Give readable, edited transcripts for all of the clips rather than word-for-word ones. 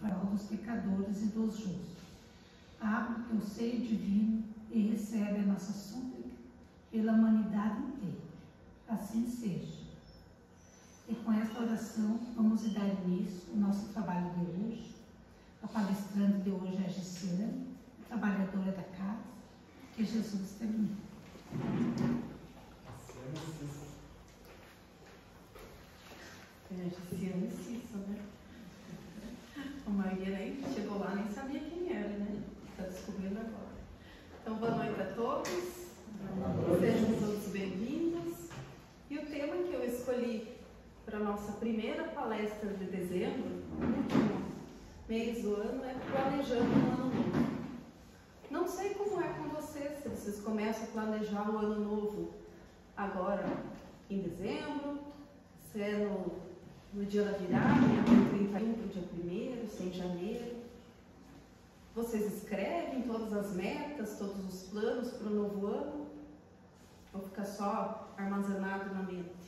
favor dos pecadores e dos justos. Abre o teu seio divino e recebe a nossa súplica pela humanidade inteira. Assim seja. E com esta oração, vamos dar início ao nosso trabalho de hoje. A palestrante de hoje é a Giciane, trabalhadora da casa, que Jesus termine. É a Giciane Cissa, né? A maioria nem chegou lá, nem sabia quem era, né? Está descobrindo agora. Então, boa noite a todos. Sejam todos bem-vindos. E o tema que eu escolhi para a nossa primeira palestra de dezembro, no último mês do ano, é Planejando um Ano Novo. Não sei como é com vocês, se vocês começam a planejar o Ano Novo agora em dezembro, se é no dia da virada, do 31 para o dia 1º, se é em janeiro. Vocês escrevem todas as metas, todos os planos para o novo ano? Ou fica só armazenado na mente?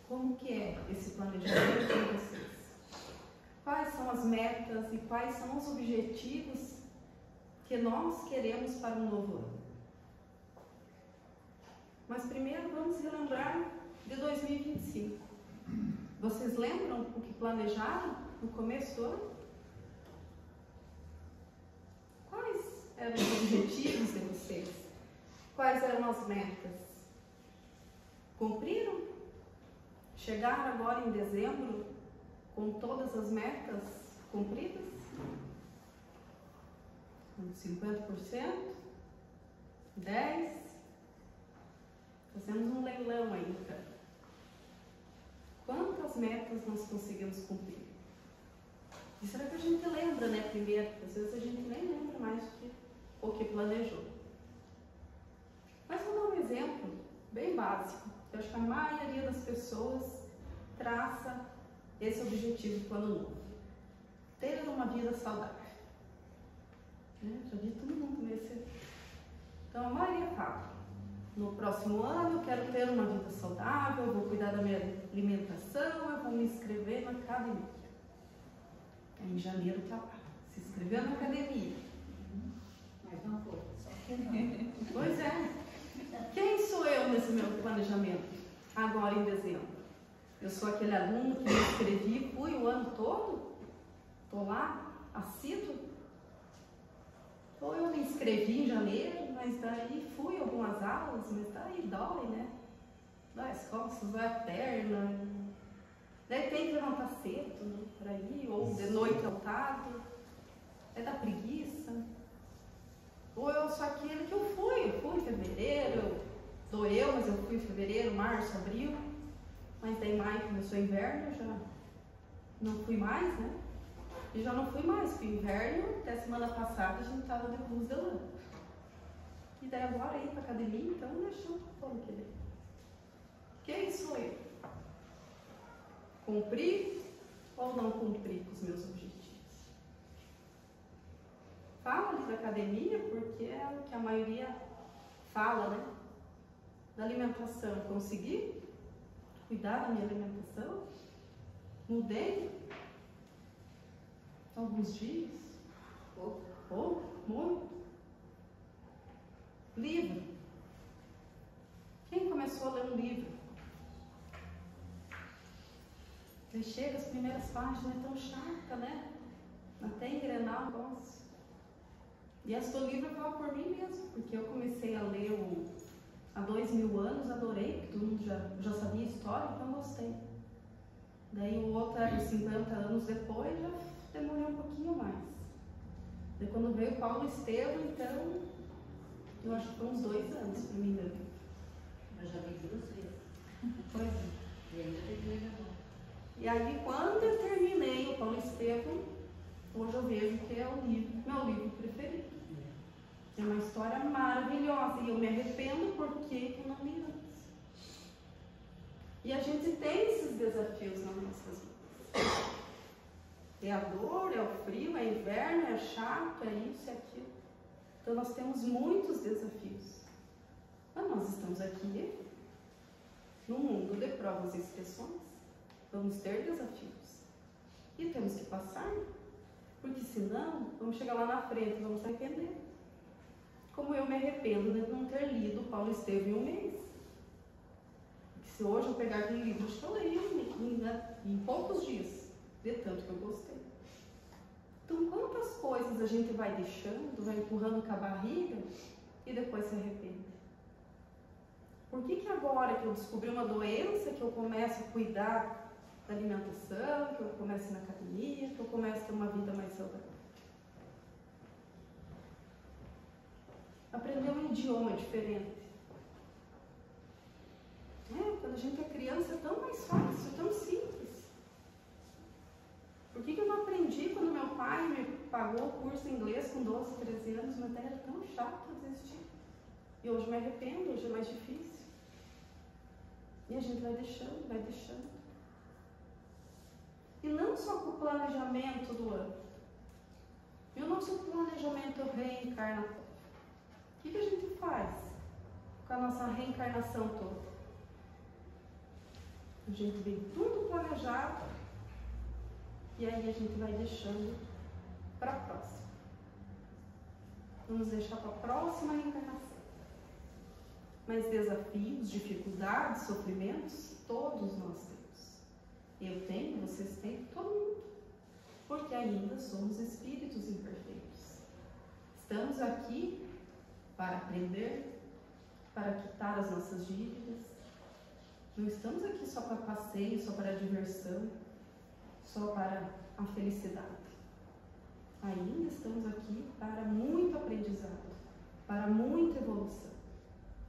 Como que é esse planejamento de vocês? Quais são as metas e quais são os objetivos que nós queremos para o novo ano? Mas primeiro vamos relembrar de 2025. Vocês lembram o que planejaram no começo do ano? Quais eram os objetivos de vocês? Quais eram as metas? Cumpriram? Chegaram agora em dezembro com todas as metas cumpridas? Com 50%? 10%? Fazemos um leilão aí, então. Quantas metas nós conseguimos cumprir? E será que a gente lembra, né, primeiro? Às vezes a gente nem lembra mais o que planejou. Mas vou dar um exemplo bem básico. Eu acho que a maioria das pessoas traça esse objetivo para o ano novo. Ter uma vida saudável. Já vi todo mundo nesse. Então a maioria fala: no próximo ano eu quero ter uma vida saudável, eu vou cuidar da minha alimentação, eu vou me inscrever na academia. Aí em janeiro tá lá, se inscreveu na academia. Mas não foi, só que não. Pois é. Quem sou eu nesse meu planejamento? Agora em dezembro. Eu sou aquele aluno que me inscrevi, fui o ano todo? Estou lá, assíduo? Ou eu me inscrevi em janeiro, mas daí fui algumas aulas, mas daí dói, né? Dói as costas, dói a perna. Daí tem que levantar cedo, né, para ir, ou de noite altado. É da preguiça. Ou eu sou aquele que eu fui em fevereiro, doeu, mas eu fui em fevereiro, março, abril. Mas daí maio começou o inverno, eu já não fui mais, né? E já não fui mais, porque inverno, até semana passada, a gente estava de blusa de lã. E daí agora ir para academia, então deixou como que é. Quem sou eu? Cumprir ou não cumprir com os meus objetivos? Fala de academia porque é o que a maioria fala, né? Da alimentação. Consegui cuidar da minha alimentação? Mudei? Alguns dias? Pouco? Muito? Livro. Quem começou a ler um livro? Aí chega as primeiras páginas, é tão chata, né? Até engrenar o negócio. E esse livro eu falo por mim mesmo, porque eu comecei a ler há 2000 anos, adorei, porque todo mundo já sabia a história, então gostei. Daí o outro era 50 anos depois, já demorei um pouquinho mais. Daí quando veio Paulo Estevam, então, eu acho que foi uns 2 anos para mim ler. Eu já vi 2 vezes. Pois é. E ainda tem que ler agora. E aí quando eu terminei o Paulo Estevam, hoje eu vejo que é meu livro preferido. É uma história maravilhosa e eu me arrependo porque eu não li antes. E a gente tem esses desafios nas nossas vidas. É a dor, é o frio, é inverno, é chato, é isso, é aquilo. Então nós temos muitos desafios. Mas nós estamos aqui no mundo de provas e exceções. Vamos ter desafios. E temos que passar. Porque senão, vamos chegar lá na frente e vamos se arrepender. Como eu me arrependo de não ter lido Paulo Estevam em um mês. Se hoje eu pegar aquele livro, acho que eu leio em poucos dias, de tanto que eu gostei. Então, quantas coisas a gente vai deixando, vai empurrando com a barriga e depois se arrepende? Por que agora que eu descobri uma doença, que eu começo a cuidar da alimentação, que eu começo na academia, que eu começo a ter uma vida mais saudável? Aprender um idioma diferente. Quando a gente é criança é tão mais fácil, tão simples. Por que eu não aprendi quando meu pai me pagou o curso de inglês com 12, 13 anos, mas era tão chato desistir? E hoje me arrependo, hoje é mais difícil. E a gente vai deixando, vai deixando. E não só com o planejamento do ano. E o nosso planejamento reencarnatório. O que a gente faz com a nossa reencarnação toda? A gente vem tudo planejado e aí a gente vai deixando para a próxima. Vamos deixar para a próxima reencarnação. Mas desafios, dificuldades, sofrimentos, todos nós temos. Eu tenho, vocês têm, todo mundo. Porque ainda somos espíritos imperfeitos. Estamos aqui para aprender, para quitar as nossas dívidas. Não estamos aqui só para passeio, só para diversão, só para a felicidade. Ainda estamos aqui para muito aprendizado, para muita evolução.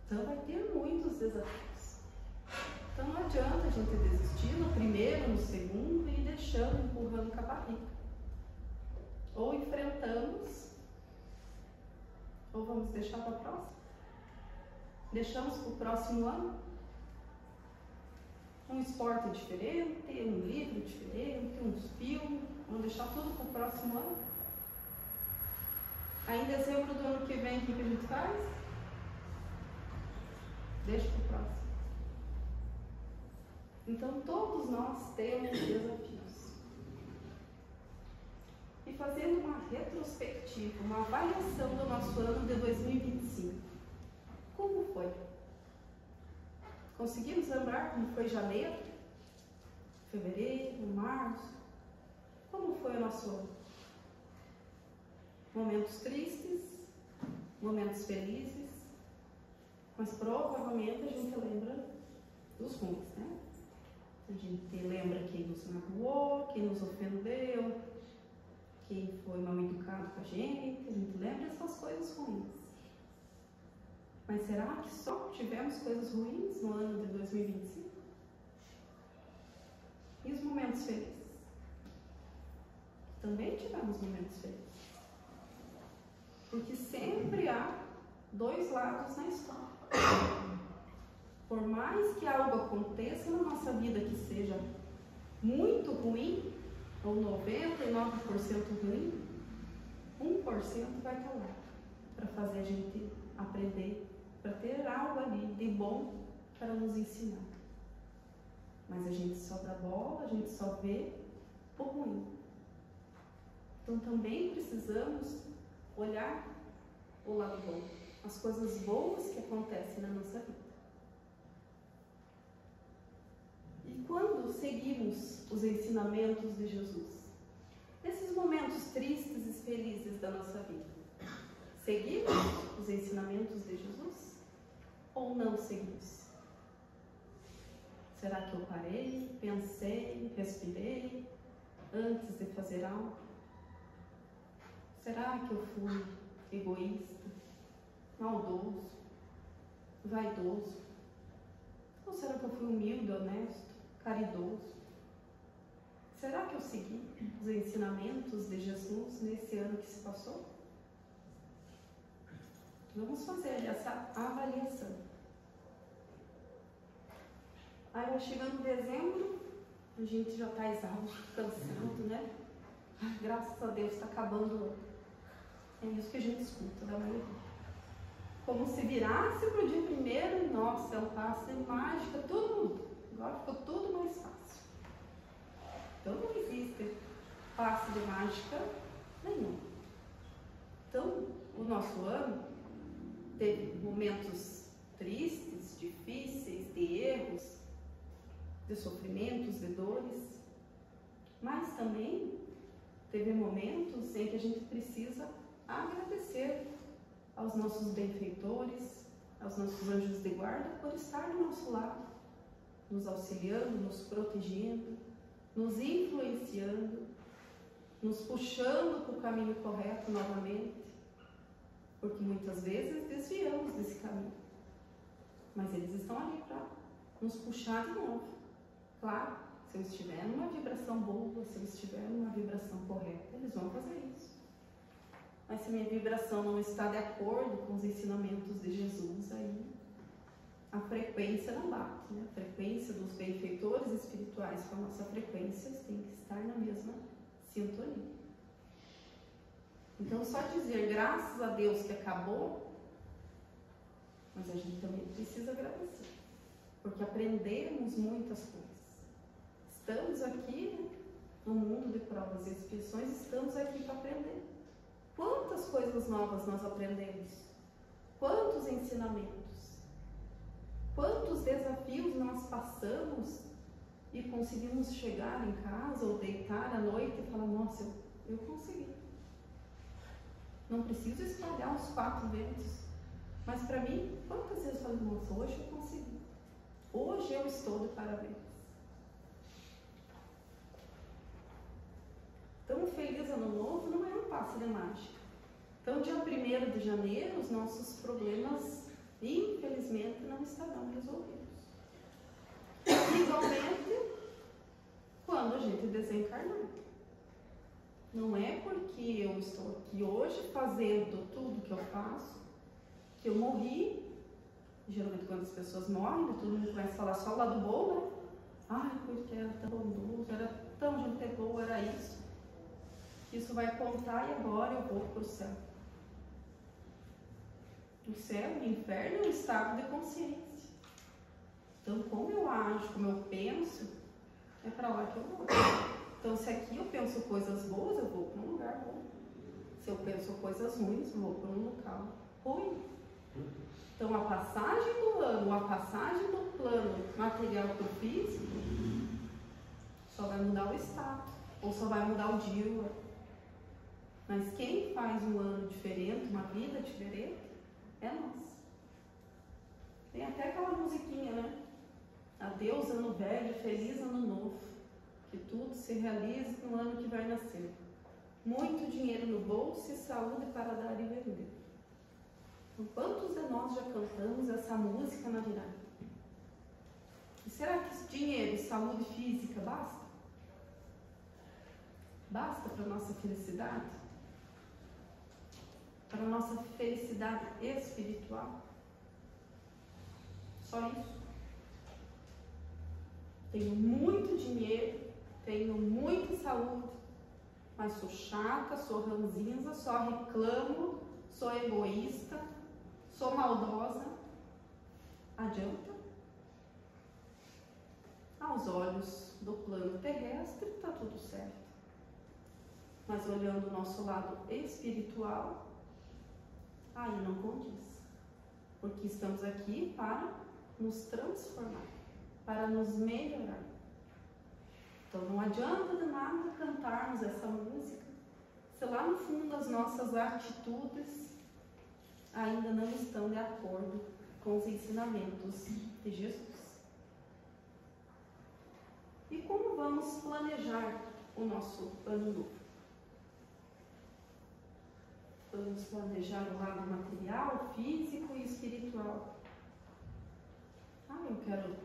Então vai ter muitos desafios. Então não adianta a gente desistir no primeiro, no segundo e ir deixando, empurrando com a barriga. Ou enfrentamos, ou vamos deixar para a próxima. Deixamos para o próximo ano um esporte diferente, um livro diferente, uns filmes. Vamos deixar tudo para o próximo ano. Aí em dezembro do ano que vem, o que a gente faz? Deixa para o próximo. Então todos nós temos desafios. E fazendo uma retrospectiva, uma avaliação do nosso ano de 2025. Como foi? Conseguimos lembrar como foi janeiro, fevereiro, março? Como foi o nosso ano? Momentos tristes, momentos felizes, mas provavelmente a gente lembra dos ruins, né? A gente lembra quem nos magoou, quem nos ofendeu, quem foi mal educado com a gente lembra essas coisas ruins. Mas será que só tivemos coisas ruins no ano de 2025? E os momentos felizes? Também tivemos momentos felizes. Porque sempre há dois lados na história. Por mais que algo aconteça na nossa vida que seja muito ruim, ou 99% ruim, 1% vai estar lá para fazer a gente aprender, para ter algo ali de bom para nos ensinar. Mas a gente só dá bola, a gente só vê o ruim. Então também precisamos olhar o lado bom, as coisas boas que acontecem na nossa vida. E quando seguimos os ensinamentos de Jesus, nesses momentos tristes e felizes da nossa vida, seguimos os ensinamentos de Jesus ou não seguimos? Será que eu parei, pensei, respirei antes de fazer algo? Será que eu fui egoísta, maldoso, vaidoso? Ou será que eu fui humilde, honesto, caridoso? Será que eu segui os ensinamentos de Jesus nesse ano que se passou? Vamos fazer essa avaliação. Aí vai chegando dezembro, a gente já está exausto, cansado, né? Ai, graças a Deus está acabando o ano. É isso que a gente escuta da maioria. Como se virasse para o dia primeiro e, nossa, é um passe mágica, tudo mundo. Agora ficou tudo mais fácil. Então não existe passe de mágica Nenhum. Então, o nosso ano teve momentos tristes, difíceis, de erros, de sofrimentos, de dores, mas também teve momentos em que a gente precisa agradecer aos nossos benfeitores, aos nossos anjos de guarda por estar do nosso lado, nos auxiliando, nos protegendo, nos influenciando, nos puxando para o caminho correto novamente, porque muitas vezes desviamos desse caminho, mas eles estão ali para nos puxar de novo. Claro, se eu estiver numa vibração boa, se eu estiver numa vibração correta, eles vão fazer isso. Mas se minha vibração não está de acordo com os ensinamentos de Jesus, aí a frequência não bate, né? A frequência dos benfeitores espirituais com a nossa frequência tem que estar na mesma sintonia. Então, só dizer graças a Deus que acabou, mas a gente também precisa agradecer, porque aprendemos muitas coisas. Estamos aqui, né, no mundo de provas e expiações, estamos aqui para aprender. Quantas coisas novas nós aprendemos? Quantos ensinamentos? Quantos desafios nós passamos e conseguimos chegar em casa ou deitar à noite e falar, nossa, eu consegui. Não preciso espalhar os 4 ventos. Mas para mim, quantas vezes eu falei, nossa, hoje eu consegui. Hoje eu estou de parabéns. Então, um feliz ano novo não é um passe de mágica. Então, dia 1º de janeiro, os nossos problemas, infelizmente, não estarão resolvidos. Igualmente, quando a gente desencarnar. Não é porque eu estou aqui hoje fazendo tudo que eu faço, que eu morri. Geralmente, quando as pessoas morrem, todo mundo começa a falar só o lado bom, né? Ai, porque era tão bondoso, era tão gente boa, era isso. Isso vai contar e agora eu vou para o céu. O céu, o inferno é um estado de consciência. Então, como eu ajo, como eu penso, é para lá que eu vou. Então, se aqui eu penso coisas boas, eu vou para um lugar bom. Se eu penso coisas ruins, eu vou para um local ruim. Então, a passagem do ano, a passagem do plano material para o físico, só vai mudar o estado, ou só vai mudar o dia. Mas quem faz um ano diferente, uma vida diferente, é nós. Tem até aquela musiquinha, né? Adeus, ano velho, feliz ano novo. Que tudo se realize no ano que vai nascer. Muito dinheiro no bolso e saúde para dar e vender. Quantos de nós já cantamos essa música na virada? E será que dinheiro e saúde física basta? Basta para a nossa felicidade? Para a nossa felicidade espiritual? Só isso? Tenho muito dinheiro, tenho muita saúde, mas sou chata, sou ranzinza, só reclamo, sou egoísta, sou maldosa. Adianta? Aos olhos do plano terrestre está tudo certo. Mas olhando o nosso lado espiritual, aí não condiz. Porque estamos aqui para nos transformar, para nos melhorar. Então não adianta de nada cantarmos essa música se lá no fundo as nossas atitudes ainda não estão de acordo com os ensinamentos de Jesus. E como vamos planejar o nosso ano novo? Vamos planejar o lado material, físico e espiritual. Eu quero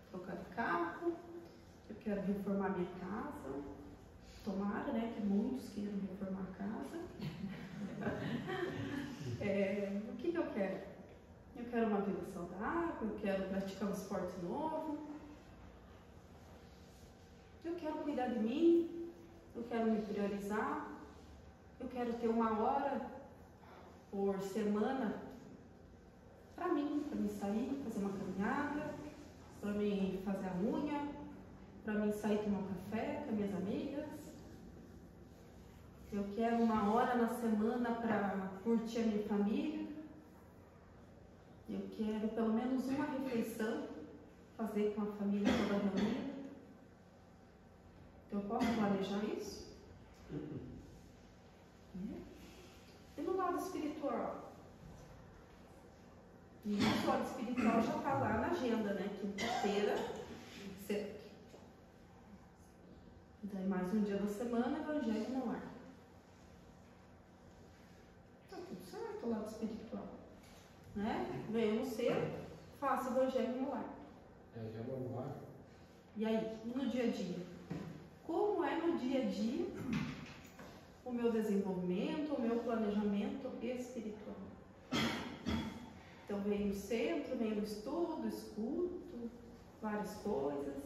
trocar de carro, eu quero reformar minha casa. Tomara, né, que muitos queiram reformar a casa. O que eu quero? Eu quero uma vida saudável, eu quero praticar um esporte novo, eu quero cuidar de mim, eu quero me priorizar, eu quero ter 1 hora por semana para mim sair, fazer uma caminhada, para mim fazer a unha, para mim sair tomar um café com minhas amigas. Eu quero 1 hora na semana para curtir a minha família. Eu quero pelo menos uma refeição fazer com a família toda reunida. Eu posso planejar isso? E no lado espiritual? E o nosso lado espiritual já está lá na agenda, né? Quinta-feira, certo? Daí mais um dia da semana, Evangelho no lar. Tá tudo certo o lado espiritual. Né? Venho cedo, faço Evangelho no lar. E aí, no dia a dia? Como é no dia a dia o meu desenvolvimento, o meu planejamento espiritual? Então, venho no centro, venho no estudo, escuto várias coisas.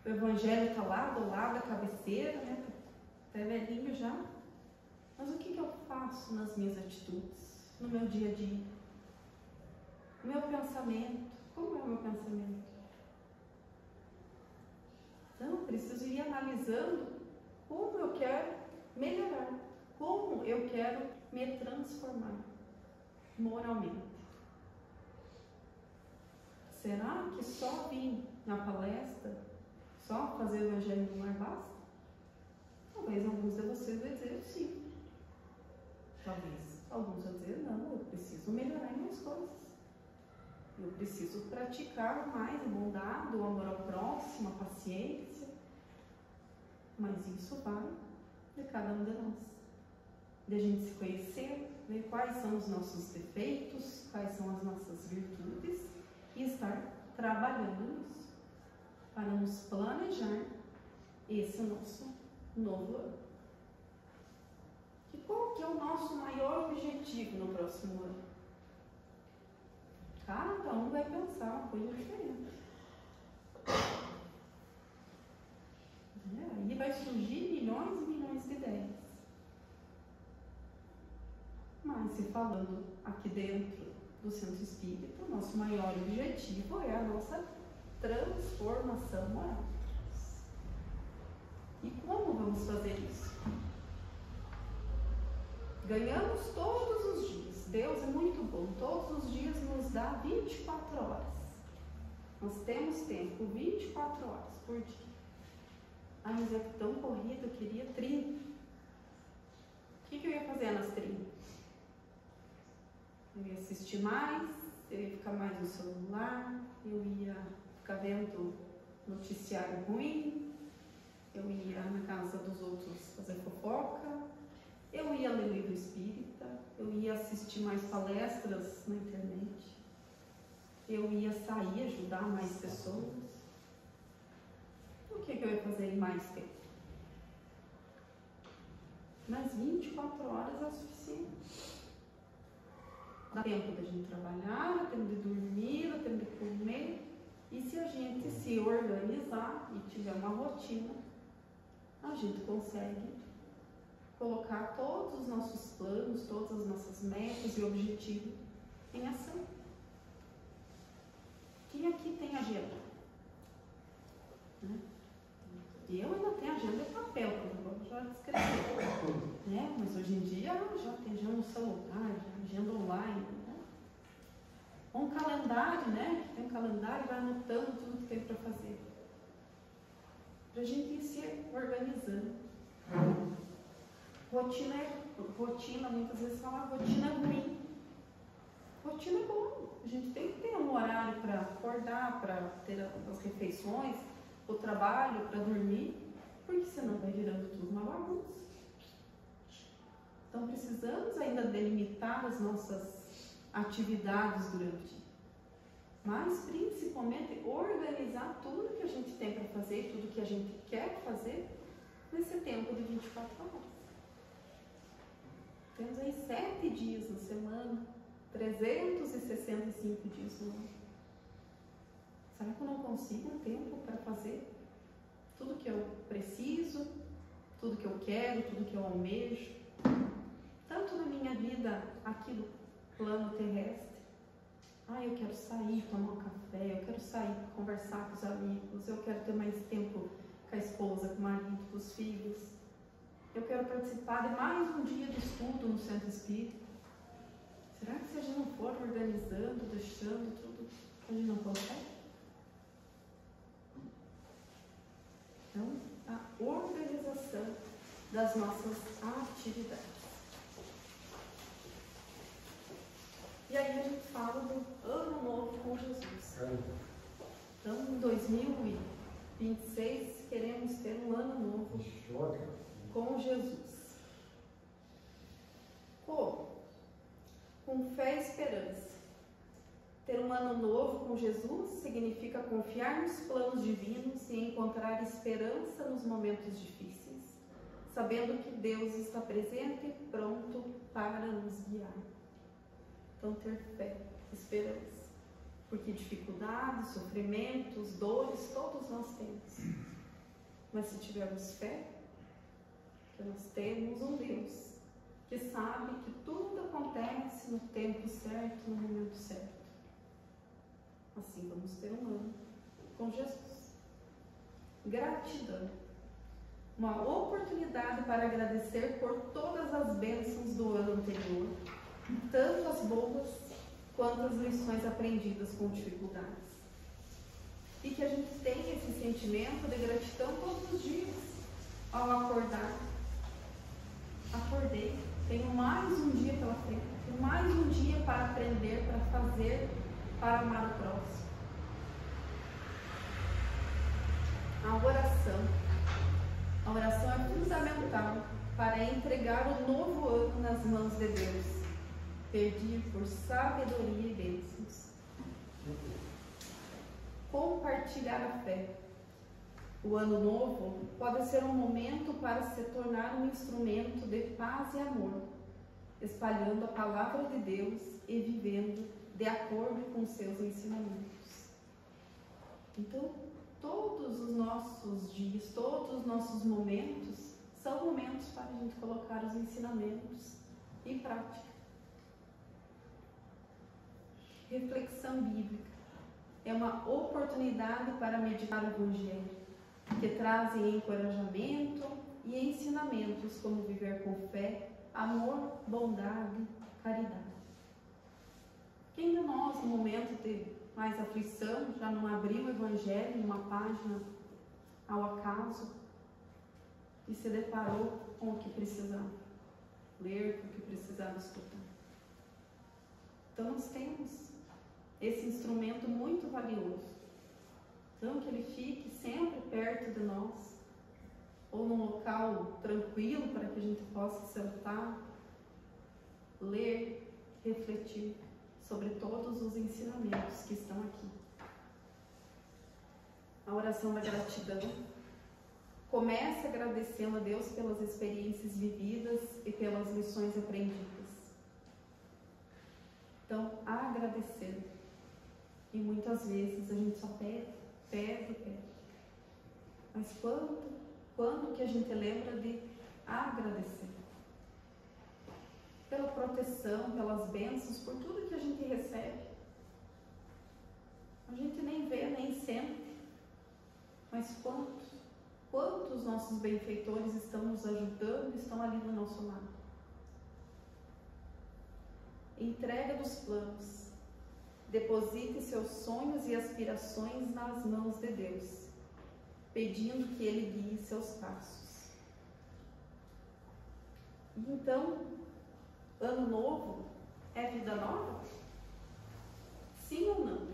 O Evangelho está lá do lado da cabeceira, né? Até velhinho já. Mas o que eu faço nas minhas atitudes, no meu dia a dia? O meu pensamento, como é o meu pensamento? Então, eu preciso ir analisando como eu quero melhorar, como eu quero me transformar moralmente. Será que só vir na palestra, só fazer o Evangelho no lar basta? Talvez alguns de vocês vão dizer sim. Talvez alguns vão dizer não, eu preciso melhorar em mais coisas. Eu preciso praticar mais a bondade, o amor ao próximo, a paciência. Mas isso vai de cada um de nós. De a gente se conhecer, ver quais são os nossos defeitos, quais são as nossas virtudes e estar trabalhando nisso para nos planejar esse nosso novo ano. E qual que é o nosso maior objetivo no próximo ano? Cada um vai pensar uma coisa diferente. Aí vai surgir milhões e milhões de ideias. Mas, se falando aqui dentro do Centro Espírita, o nosso maior objetivo é a nossa transformação moral. E como vamos fazer isso? Ganhamos todos os dias. Deus é muito bom. Todos os dias nos dá 24 horas. Nós temos tempo 24 horas por dia. Ah, mas é tão corrido, eu queria 30. O que eu ia fazer nas 30? Eu ia assistir mais, eu ia ficar mais no celular, eu ia ficar vendo noticiário ruim, eu ia na casa dos outros fazer fofoca, eu ia ler livro espírita, eu ia assistir mais palestras na internet, eu ia sair, ajudar mais pessoas. O que eu ia fazer em mais tempo? Mas 24 horas é o suficiente. Dá tempo da gente trabalhar, dá tempo de dormir, dá tempo de comer. E se a gente se organizar e tiver uma rotina, a gente consegue colocar todos os nossos planos, todas as nossas metas e objetivos em ação. Quem aqui tem agenda? Né? Eu ainda tenho agenda de papel, que eu vou já descrever. Né? Mas hoje em dia já tem agenda no celular, agenda online. Né? Um calendário, né? Tem um calendário, vai anotando tudo que tem para fazer. Para a gente ir se organizando. Rotina, muitas vezes falam, rotina é ruim. Rotina é bom. A gente tem que ter um horário para acordar, para ter as refeições, o trabalho, para dormir, porque senão vai virando tudo uma bagunça. Então precisamos ainda delimitar as nossas atividades durante o dia, mas principalmente organizar tudo que a gente tem para fazer, tudo que a gente quer fazer nesse tempo de 24 horas. Temos aí 7 dias na semana, 365 dias no ano. Será que eu não consigo um tempo para fazer tudo que eu preciso, tudo que eu quero, tudo que eu almejo? Tanto na minha vida aqui do plano terrestre. Eu quero sair, tomar um café, eu quero sair, conversar com os amigos, eu quero ter mais tempo com a esposa, com o marido, com os filhos. Eu quero participar de mais um dia de estudo no Centro Espírita. Será que se a gente não for organizando, deixando tudo, a gente não consegue? Então, a organização das nossas atividades. E aí a gente fala do Ano Novo com Jesus. Então, em 2026, queremos ter um ano novo com Jesus. Como? Com fé e esperança. Ter um ano novo com Jesus significa confiar nos planos divinos e encontrar esperança nos momentos difíceis, sabendo que Deus está presente e pronto para nos guiar. Então, ter fé, esperança, porque dificuldades, sofrimentos, dores, todos nós temos. Mas se tivermos fé, que nós temos um Deus que sabe que tudo acontece no tempo certo, no momento certo. Assim vamos ter um ano com Jesus. Gratidão. Uma oportunidade para agradecer por todas as bênçãos do ano anterior, tanto as boas quanto as lições aprendidas com dificuldades. E que a gente tenha esse sentimento de gratidão todos os dias. Ao acordar, acordei, tenho mais um dia pela frente, tenho mais um dia para aprender, para fazer, para amar o próximo. A oração é fundamental para entregar o novo ano nas mãos de Deus, pedir por sabedoria e bênçãos. Compartilhar a fé. O ano novo pode ser um momento para se tornar um instrumento de paz e amor, espalhando a palavra de Deus e vivendo de acordo com seus ensinamentos. Então, todos os nossos dias, todos os nossos momentos, são momentos para a gente colocar os ensinamentos em prática. Reflexão bíblica é uma oportunidade para meditar o Evangelho, que trazem encorajamento e ensinamentos como viver com fé, amor, bondade, caridade. Quem de nós, no momento de mais aflição, já não abriu o Evangelho em uma página ao acaso e se deparou com o que precisava ler, com o que precisava escutar? Então nós temos esse instrumento muito valioso. Então, que ele fique sempre perto de nós, ou num local tranquilo para que a gente possa sentar, ler, refletir sobre todos os ensinamentos que estão aqui. A oração da gratidão. Comece agradecendo a Deus pelas experiências vividas e pelas lições aprendidas. Então, agradecer. E muitas vezes a gente só pede. Mas quando que a gente lembra de agradecer? Pela proteção, pelas bênçãos, por tudo que a gente recebe. A gente nem vê, nem sente. Mas quantos nossos benfeitores estão nos ajudando, estão ali do nosso lado? Entrega dos planos. Deposite seus sonhos e aspirações nas mãos de Deus, pedindo que Ele guie seus passos. Então, ano novo é vida nova? Sim ou não?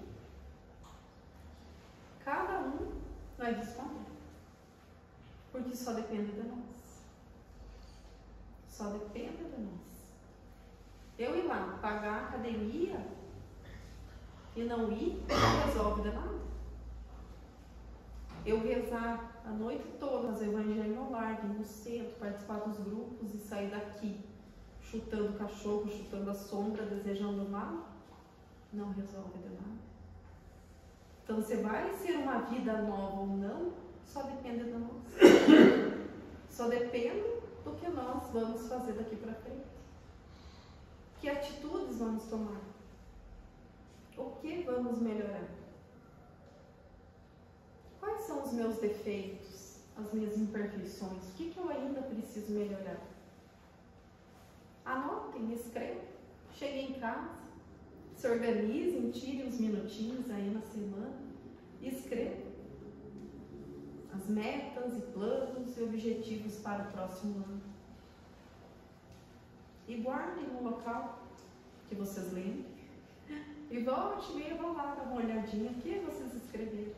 Cada um vai responder, porque só depende de nós. Só depende de nós. Eu ir lá pagar a academia e não ir, não resolve de nada. Eu rezar a noite toda, fazer evangelho no lar, no centro, participar dos grupos e sair daqui chutando o cachorro, chutando a sombra, desejando o mal, não resolve de nada. Então, se vai ser uma vida nova ou não, só depende de nós. Só depende do que nós vamos fazer daqui para frente. Que atitudes vamos tomar? O que vamos melhorar? Quais são os meus defeitos, as minhas imperfeições? O que eu ainda preciso melhorar? Anotem, escrevam. Cheguem em casa, se organizem, tirem uns minutinhos aí na semana e escrevam as metas e planos e objetivos para o próximo ano. E guardem no local que vocês lembrem. E volte meio, vão lá dar uma olhadinha, o que vocês escreveram.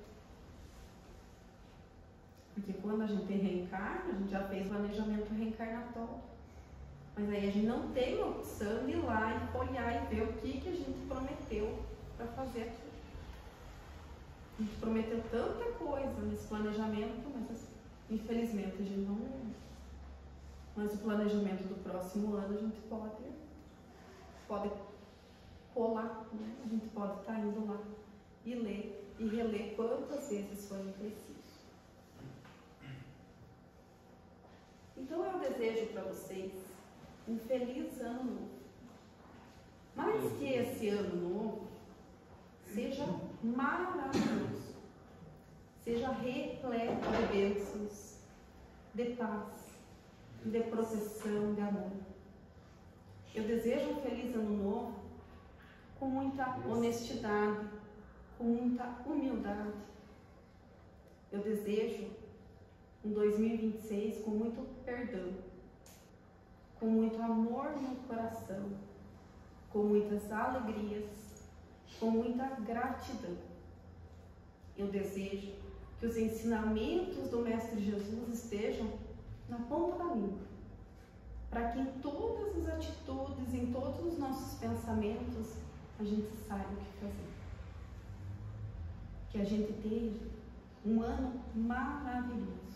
Porque quando a gente reencarna, a gente já fez planejamento reencarnatório. Mas aí a gente não tem a opção de ir lá e folhear e ver o que a gente prometeu para fazer aqui. A gente prometeu tanta coisa nesse planejamento, mas infelizmente a gente não. Mas o planejamento do próximo ano a gente pode colar, né? A gente pode estar indo lá e ler e reler quantas vezes foi preciso. Então eu desejo para vocês um feliz ano novo. Mais que esse ano novo seja maravilhoso, seja repleto de bênçãos, de paz, de proteção, de amor. Eu desejo um feliz ano novo com muita honestidade, com muita humildade. Eu desejo um 2026 com muito perdão, com muito amor no coração, com muitas alegrias, com muita gratidão. Eu desejo que os ensinamentos do Mestre Jesus estejam na ponta da língua, para que em todas as atitudes, em todos os nossos pensamentos, a gente saiba o que fazer. Que a gente tenha um ano maravilhoso.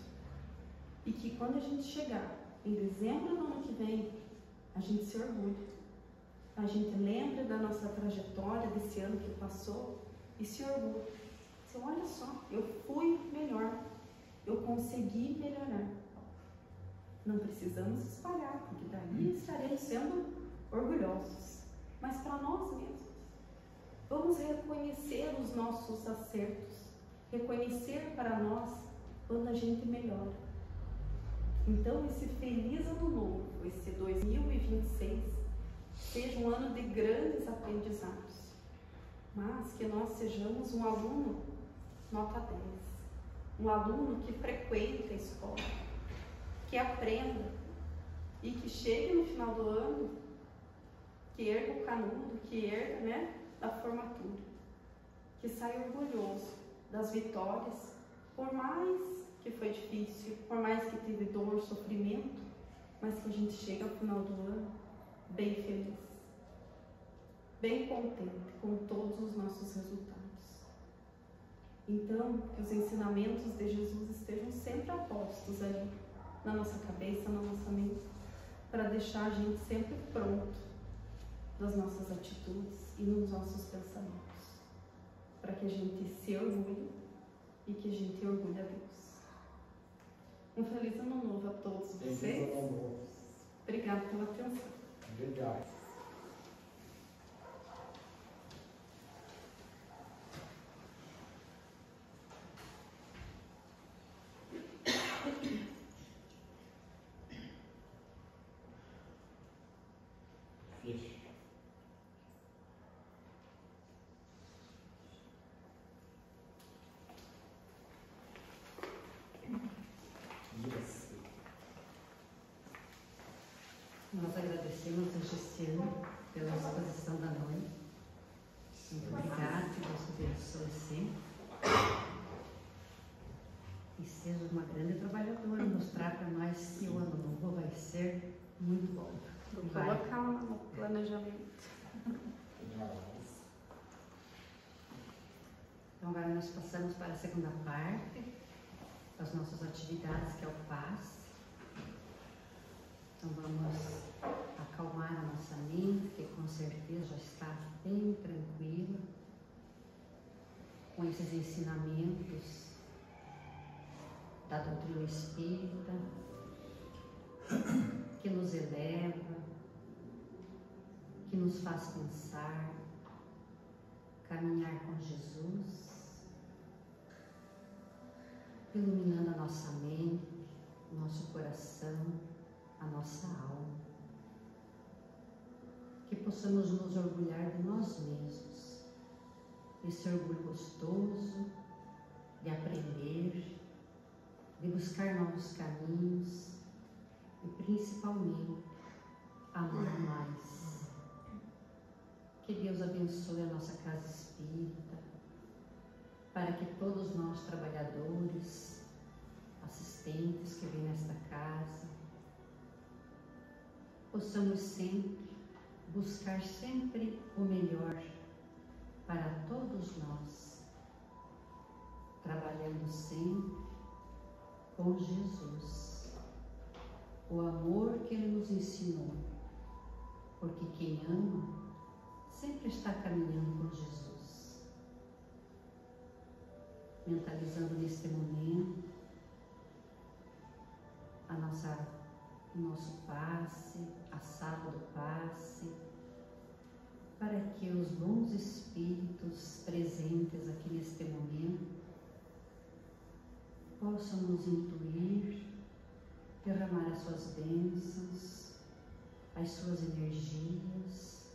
E que quando a gente chegar em dezembro do ano que vem, a gente se orgulhe. A gente lembre da nossa trajetória desse ano que passou e se orgulhe. Então, olha só, eu fui melhor, eu consegui melhorar. Não precisamos espalhar, porque daí estaremos sendo orgulhosos. Mas para nós mesmos, vamos reconhecer os nossos acertos, reconhecer para nós quando a gente melhora. Então, esse feliz ano novo, esse 2026, seja um ano de grandes aprendizados, mas que nós sejamos um aluno nota 10, um aluno que frequenta a escola, que aprenda e que chegue no final do ano, que erga o canudo, que erga, né, da formatura, que saia orgulhoso das vitórias, por mais que foi difícil, por mais que teve dor, sofrimento, mas que a gente chegue ao final do ano bem feliz, bem contente com todos os nossos resultados. Então, que os ensinamentos de Jesus estejam sempre apostos ali na nossa cabeça, na nossa mente, para deixar a gente sempre pronto nas nossas atitudes e nos nossos pensamentos, para que a gente se orgulhe e que a gente orgulhe a Deus. Um feliz ano novo a todos vocês. Feliz ano novo. Obrigada pela atenção. Obrigado. Fecha. Nós agradecemos a Cristiane pela exposição da noite. Muito obrigada, que Deus abençoe sempre. E seja uma grande trabalhadora, mostrar para nós que o ano novo vai ser muito bom. Vou colocar no planejamento. Então agora nós passamos para a segunda parte das nossas atividades, que é o PAS. Então vamos acalmar a nossa mente, que com certeza já está bem tranquila, com esses ensinamentos da doutrina espírita, que nos eleva, que nos faz pensar, caminhar com Jesus. iluminando a nossa mente, o nosso coração, a nossa alma. Que possamos nos orgulhar de nós mesmos, esse orgulho gostoso de aprender, de buscar novos caminhos e principalmente amar mais. Que Deus abençoe a nossa casa espírita, para que todos nós trabalhadores, assistentes que vêm nesta casa, possamos sempre buscar sempre o melhor para todos nós, trabalhando sempre com Jesus, o amor que Ele nos ensinou, porque quem ama sempre está caminhando com Jesus. Mentalizando neste momento o nosso passe, a sala do passe, para que os bons espíritos presentes aqui neste momento possam nos intuir, derramar as suas bênçãos, as suas energias,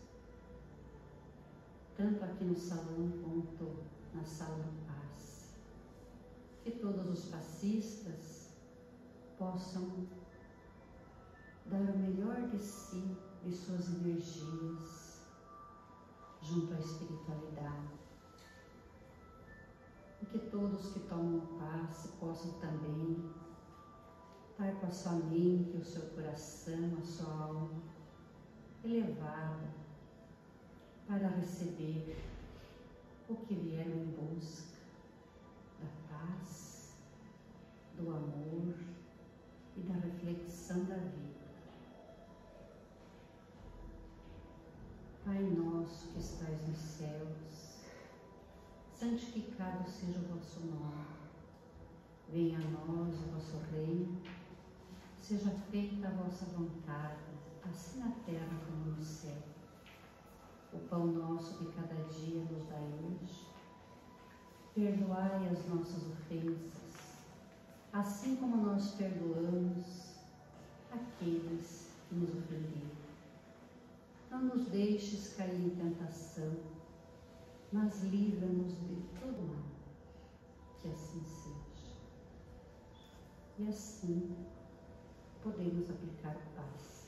tanto aqui no salão quanto na sala do passe. Que todos os passistas possam dar o melhor de si, de suas energias, junto à espiritualidade. E que todos que tomam o passe possam também estar com a sua mente, o seu coração, a sua alma elevada para receber o que vieram em busca da paz, do amor e da reflexão da vida. Pai nosso que estais nos céus, santificado seja o vosso nome. Venha a nós o vosso reino, seja feita a vossa vontade, assim na terra como no céu. O pão nosso de cada dia nos dai hoje. Perdoai as nossas ofensas, assim como nós perdoamos aqueles que nos ofenderam. Não nos deixes cair em tentação, mas livra-nos de todo mal. Que assim seja. E assim podemos aplicar o passe.